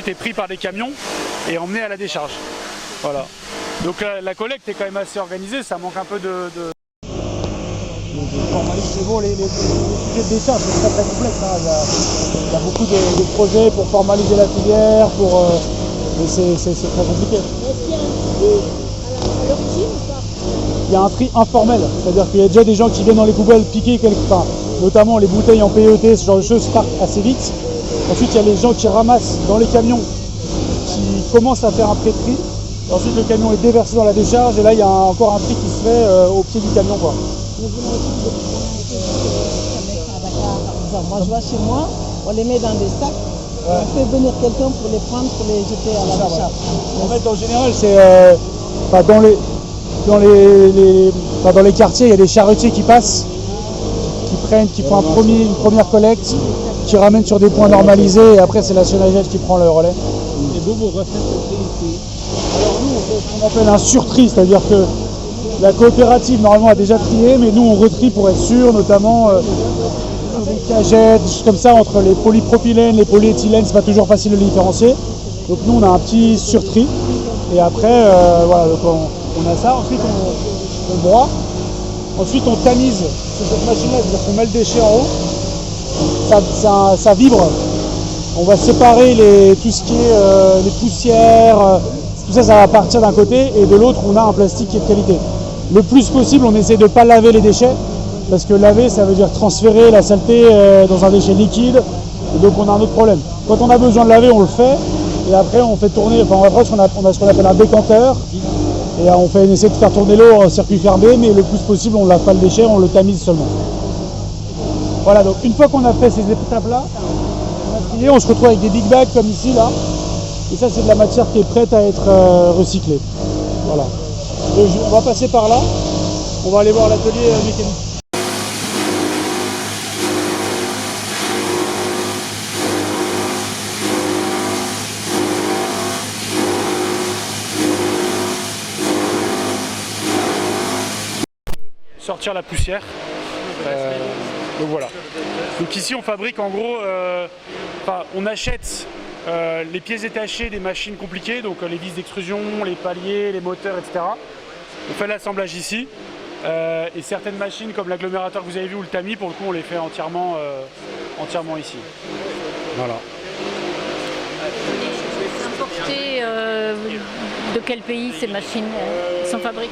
est pris par des camions et emmené à la décharge. Voilà. Donc la collecte est quand même assez organisée, ça manque un peu de... C'est bon, les sujets de décharge, c'est très complexe. Hein. Il y a beaucoup de projets pour formaliser la filière, mais c'est très compliqué. Est-ce qu'il y a un tri à l'origine ou pas? Il y a un tri informel, c'est-à-dire qu'il y a déjà des gens qui viennent dans les poubelles piquer quelque part, notamment les bouteilles en PET, ce genre de choses partent assez vite. Ensuite, il y a les gens qui ramassent dans les camions, qui commencent à faire un pré-tri. Ensuite, le camion est déversé dans la décharge et là, il y a encore un tri qui se fait au pied du camion, quoi. Mais vous n'avez pas de à Dakar, par exemple. Moi, je vois chez moi, on les met dans des sacs. Ouais. On fait venir quelqu'un pour les prendre, pour les jeter à la décharge. En fait, en général, c'est dans les quartiers, il y a des charretiers qui passent, qui font une première collecte, qui ramènent sur des points normalisés et après c'est la Sonaged qui prend le relais. Et vous refaites le tri ici? Alors nous, on fait ce qu'on appelle un surtri, c'est-à-dire que la coopérative normalement a déjà trié, mais nous on retrie pour être sûr, notamment des cagettes, des choses comme ça, entre les polypropylènes, les polyéthylènes, c'est pas toujours facile de les différencier. Donc nous on a un petit surtri et après voilà, donc on a ça, ensuite on broie, ensuite on tamise sur cette machine-là, c'est-à-dire qu'on met le déchet en haut, ça vibre, on va séparer tout ce qui est les poussières, tout ça, ça va partir d'un côté et de l'autre on a un plastique qui est de qualité. Le plus possible on essaie de ne pas laver les déchets, parce que laver ça veut dire transférer la saleté dans un déchet liquide, et donc on a un autre problème. Quand on a besoin de laver on le fait, et après on fait tourner, enfin après on a ce qu'on appelle un décanteur, et on essaie de faire tourner l'eau en circuit fermé, mais le plus possible on ne lave pas le déchet, on le tamise seulement. Voilà, donc une fois qu'on a fait ces étapes-là, on se retrouve avec des big bags comme ici, là, et ça c'est de la matière qui est prête à être recyclée. Voilà. Donc, on va passer par là, on va aller voir l'atelier mécanique. sortir la poussière. Donc voilà. Donc ici on fabrique en gros, on achète les pièces détachées des machines compliquées, donc les vis d'extrusion, les paliers, les moteurs, etc. On fait l'assemblage ici. Et certaines machines comme l'agglomérateur que vous avez vu ou le tamis, pour le coup on les fait entièrement ici. Voilà. Importées de quel pays ces machines sont fabriquées?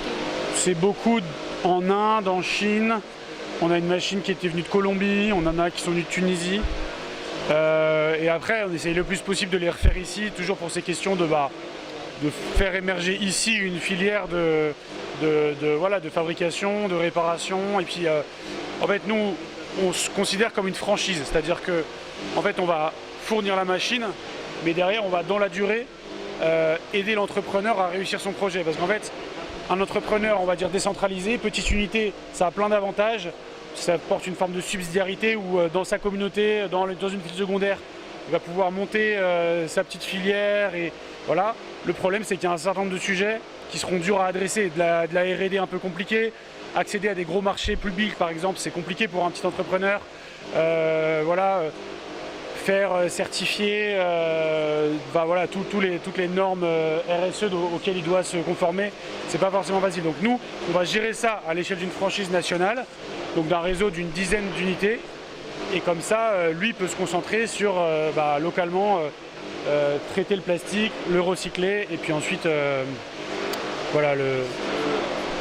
C'est beaucoup en Inde, en Chine. On a une machine qui était venue de Colombie, on en a qui sont venues de Tunisie. Et après on essaye le plus possible de les refaire ici, toujours pour ces questions de faire émerger ici une filière de fabrication, de réparation. Et puis en fait nous on se considère comme une franchise, c'est-à-dire que en fait on va fournir la machine, mais derrière on va dans la durée aider l'entrepreneur à réussir son projet. Parce qu'en fait un entrepreneur, on va dire décentralisé, petite unité, ça a plein d'avantages. Ça apporte une forme de subsidiarité où dans sa communauté, dans une ville secondaire, il va pouvoir monter sa petite filière. Et voilà. Le problème, c'est qu'il y a un certain nombre de sujets qui seront durs à adresser. De la R&D un peu compliquée. Accéder à des gros marchés publics, par exemple, c'est compliqué pour un petit entrepreneur. Voilà. Faire certifier voilà, toutes les normes RSE auxquelles il doit se conformer, c'est pas forcément facile. Donc nous, on va gérer ça à l'échelle d'une franchise nationale, donc d'un réseau d'une dizaine d'unités, et comme ça, lui peut se concentrer sur localement traiter le plastique, le recycler, et puis ensuite, voilà le...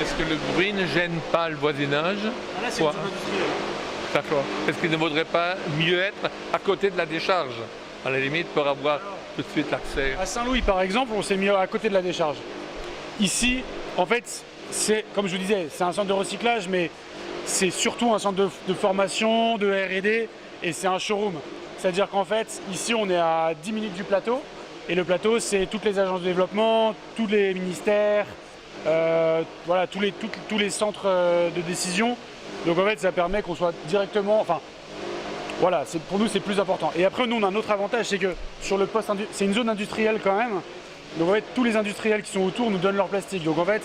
Est-ce que le bruit ne gêne pas le voisinage? Là, c'est D'accord. Est-ce qu'il ne vaudrait pas mieux être à côté de la décharge, à la limite, pour avoir tout de suite l'accès? À Saint-Louis, par exemple, on s'est mis à côté de la décharge. Ici, en fait, c'est, comme je vous disais, c'est un centre de recyclage, mais c'est surtout un centre de formation, de R&D, et c'est un showroom. C'est-à-dire qu'en fait, ici, on est à 10 minutes du plateau, et le plateau, c'est toutes les agences de développement, tous les ministères, voilà, tous les centres de décision. Donc en fait ça permet qu'on soit directement, voilà, pour nous c'est plus important. Et après nous on a un autre avantage, c'est que sur le poste, c'est une zone industrielle quand même. Donc en fait tous les industriels qui sont autour nous donnent leur plastique. Donc en fait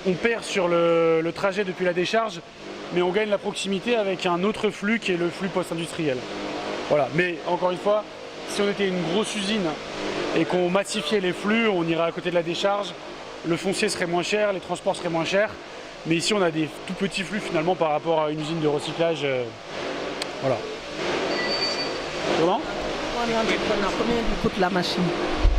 on perd sur le trajet depuis la décharge, mais on gagne la proximité avec un autre flux qui est le flux post-industriel. Voilà, mais encore une fois, si on était une grosse usine et qu'on massifiait les flux, on irait à côté de la décharge, le foncier serait moins cher, les transports seraient moins chers. Mais ici, on a des tout petits flux finalement par rapport à une usine de recyclage. Voilà. Comment ? On est entrepreneur, combien lui coûte la machine?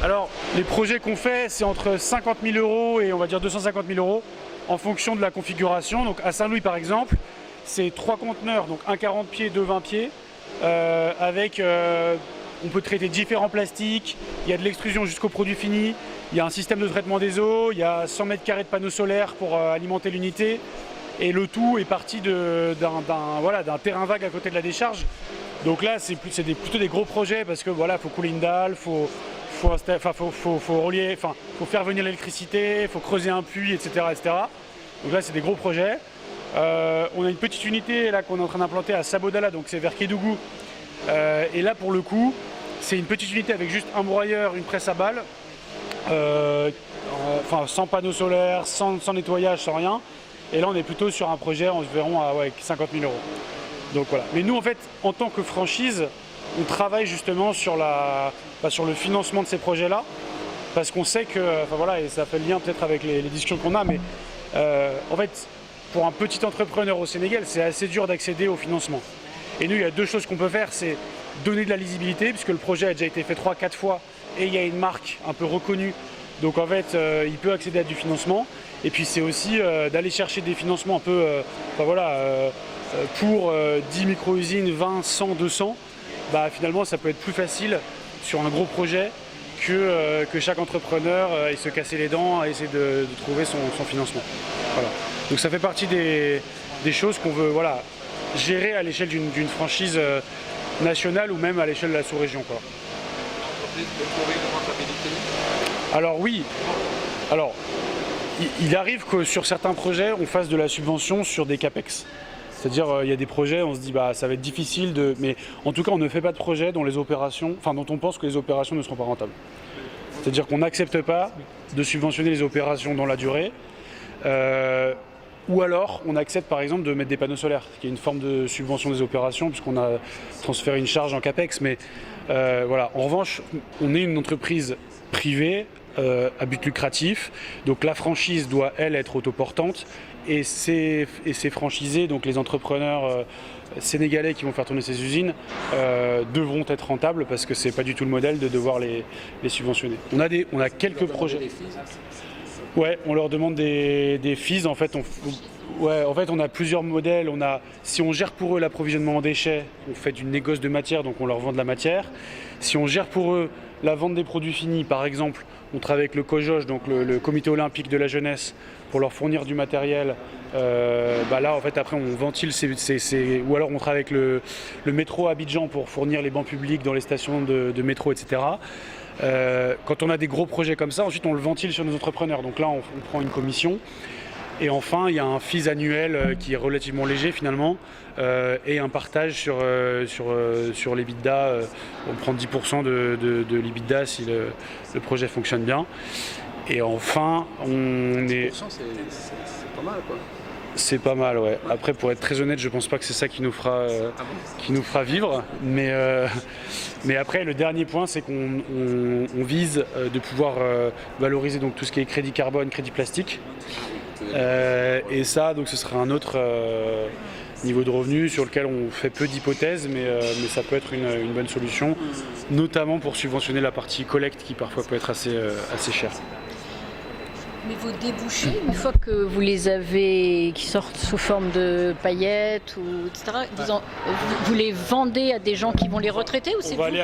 Alors, les projets qu'on fait, c'est entre 50 000 € et on va dire 250 000 € en fonction de la configuration. Donc à Saint-Louis par exemple, c'est 3 conteneurs, donc un 40 pieds, 2 20 pieds, avec, on peut traiter différents plastiques, il y a de l'extrusion jusqu'au produit fini, il y a un système de traitement des eaux, il y a 100 mètres carrés de panneaux solaires pour alimenter l'unité, et le tout est parti d'un terrain vague à côté de la décharge. Donc là, c'est plutôt des gros projets parce que voilà, faut couler une dalle, faut relier, faut faire venir l'électricité, faut creuser un puits, etc., etc. Donc là, c'est des gros projets. On a une petite unité là qu'on est en train d'implanter à Sabodala, donc c'est vers Kédougou. Et là, pour le coup, c'est une petite unité avec juste un broyeur, une presse à balles, sans panneaux solaires, sans nettoyage, sans rien. Et là, on est plutôt sur un projet, on se verront à 50 000 €. Donc voilà. Mais nous, en fait, en tant que franchise, on travaille justement sur le financement de ces projets-là, parce qu'on sait que, et ça fait le lien peut-être avec les discussions qu'on a, mais en fait, pour un petit entrepreneur au Sénégal, c'est assez dur d'accéder au financement. Et nous, il y a deux choses qu'on peut faire, c'est donner de la lisibilité, puisque le projet a déjà été fait 3-4 fois, et il y a une marque un peu reconnue, donc en fait, il peut accéder à du financement. Et puis c'est aussi d'aller chercher des financements un peu, pour 10 micro-usines, 20, 100, 200, finalement ça peut être plus facile sur un gros projet que chaque entrepreneur ait se casser les dents à essayer de trouver son financement. Voilà. Donc ça fait partie des choses qu'on veut gérer à l'échelle d'une franchise nationale ou même à l'échelle de la sous-région. Alors oui, il arrive que sur certains projets, on fasse de la subvention sur des capex. C'est-à-dire, il y a des projets, on se dit, ça va être difficile mais en tout cas, on ne fait pas de projet dont on pense que les opérations ne seront pas rentables. C'est-à-dire qu'on n'accepte pas de subventionner les opérations dans la durée. Ou alors, on accepte par exemple de mettre des panneaux solaires, qui est une forme de subvention des opérations, puisqu'on a transféré une charge en capex. Mais en revanche, on est une entreprise privée à but lucratif. Donc la franchise doit, elle, être autoportante. Et ces franchisés, donc les entrepreneurs sénégalais qui vont faire tourner ces usines, devront être rentables parce que c'est pas du tout le modèle de devoir les subventionner. On a quelques projets. Ouais, on leur demande des fees. En fait, on a plusieurs modèles. Si on gère pour eux l'approvisionnement en déchets, on fait du négoce de matière, donc on leur vend de la matière. Si on gère pour eux la vente des produits finis, par exemple, on travaille avec le COJOJ, donc le Comité olympique de la jeunesse, pour leur fournir du matériel. Là, en fait, après, on ventile ou alors on travaille avec le métro Abidjan pour fournir les bancs publics dans les stations de métro, etc. Quand on a des gros projets comme ça, ensuite on le ventile sur nos entrepreneurs. Donc là, on prend une commission. Et enfin, il y a un fees annuel qui est relativement léger finalement, et un partage sur l'EBITDA. On prend 10% de l'EBITDA si le projet fonctionne bien. Et enfin, on est... C'est pas mal, quoi. C'est pas mal, ouais. Après, pour être très honnête, je pense pas que c'est ça qui nous fera vivre. Mais après, le dernier point, c'est qu'on vise de pouvoir valoriser donc tout ce qui est crédit carbone, crédit plastique. Et ça, donc, ce sera un autre niveau de revenu sur lequel on fait peu d'hypothèses, mais ça peut être une bonne solution, notamment pour subventionner la partie collecte qui parfois peut être assez chère. Mais vos débouchés, une fois que vous les avez, qui sortent sous forme de paillettes, etc., disons, vous les vendez à des gens qui vont les retraiter ou c'est vous On va aller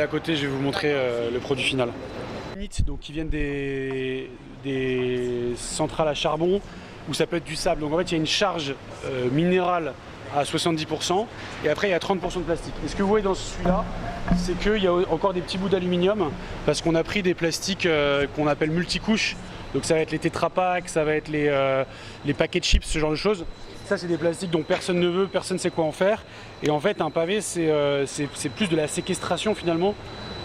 à côté, je vais vous montrer le produit final. Donc, qui viennent des centrales à charbon, où ça peut être du sable. Donc en fait, il y a une charge minérale à 70%, et après il y a 30% de plastique. Et ce que vous voyez dans celui-là, c'est qu'il y a encore des petits bouts d'aluminium, parce qu'on a pris des plastiques qu'on appelle multicouches. Donc ça va être les Tetra Pak, ça va être les paquets de chips, ce genre de choses. Ça, c'est des plastiques dont personne ne veut, personne ne sait quoi en faire. Et en fait, un pavé, c'est plus de la séquestration finalement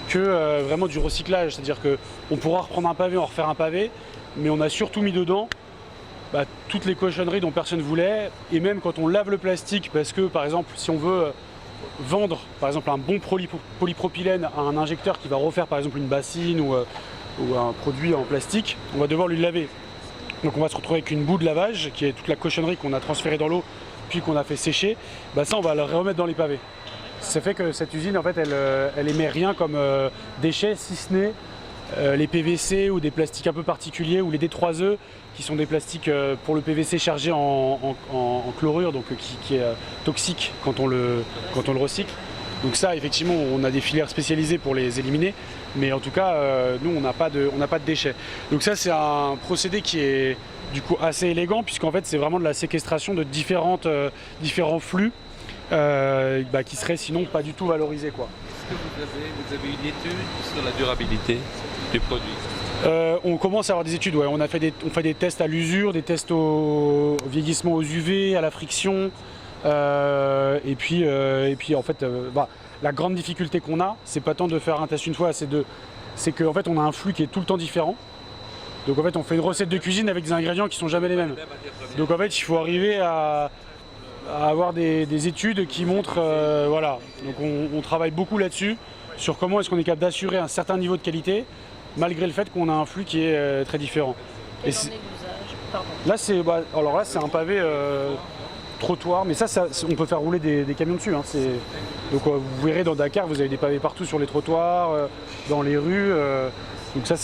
que vraiment du recyclage. C'est-à-dire qu'on pourra reprendre un pavé, en refaire un pavé, mais on a surtout mis dedans toutes les cochonneries dont personne ne voulait. Et même quand on lave le plastique, parce que par exemple, si on veut vendre par exemple un bon polypropylène à un injecteur qui va refaire par exemple une bassine ou un produit en plastique, on va devoir lui laver. Donc on va se retrouver avec une boue de lavage qui est toute la cochonnerie qu'on a transférée dans l'eau puis qu'on a fait sécher. Bah ça on va le remettre dans les pavés. Ça fait que cette usine en fait elle émet rien comme déchets si ce n'est les PVC ou des plastiques un peu particuliers ou les D3E qui sont des plastiques pour le PVC chargés en chlorure donc qui est toxique quand on le recycle. Donc ça effectivement on a des filières spécialisées pour les éliminer, mais en tout cas nous on n'a pas de déchets. Donc ça c'est un procédé qui est du coup assez élégant puisqu'en fait c'est vraiment de la séquestration de différents flux qui seraient sinon pas du tout valorisés quoi. Est-ce que vous avez une étude sur la durabilité du produit? On commence à avoir des études, ouais. On fait des tests à l'usure, des tests au vieillissement aux UV, à la friction. Et puis en fait, la grande difficulté qu'on a, c'est pas tant de faire un test une fois, c'est qu'en fait on a un flux qui est tout le temps différent. Donc en fait on fait une recette de cuisine avec des ingrédients qui sont jamais les mêmes. Donc en fait il faut arriver à avoir des études qui montrent, voilà. Donc on travaille beaucoup là-dessus, sur comment est-ce qu'on est capable d'assurer un certain niveau de qualité, malgré le fait qu'on a un flux qui est très différent. Quel en est l'usage? Pardon. Là c'est un pavé trottoir, mais ça on peut faire rouler des camions dessus. Hein, donc vous verrez dans Dakar, vous avez des pavés partout sur les trottoirs, dans les rues. Donc ça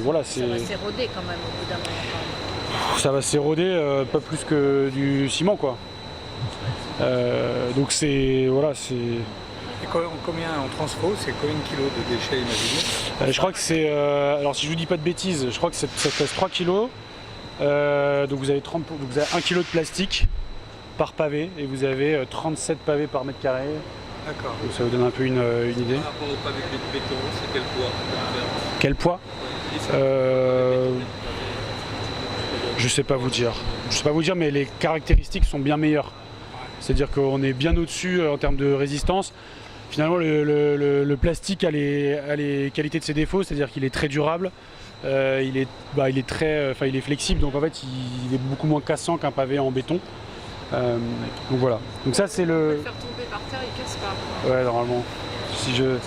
voilà, Ça va s'éroder quand même au bout d'un moment. Ça va s'éroder pas plus que du ciment quoi. Donc voilà, c'est. Et combien en transfo, c'est combien de kilos de déchets imaginés? Je crois que c'est. Alors si je vous dis pas de bêtises, je crois que ça pèse 3 kilos. Donc vous avez 1 kg de plastique par pavé et vous avez 37 pavés par mètre carré. D'accord. Donc ça vous donne un peu une idée. Par rapport au pavé de béton, c'est quel poids? Quel poids? Je sais pas vous dire. Je sais pas vous dire, mais les caractéristiques sont bien meilleures. C'est-à-dire qu'on est bien au-dessus en termes de résistance. Finalement, le plastique a les qualités de ses défauts, c'est-à-dire qu'il est très durable, il est flexible, donc en fait il est beaucoup moins cassant qu'un pavé en béton. Donc voilà. Donc ça c'est le. Faire tomber par terre, il casse pas. Ouais, normalement. Si je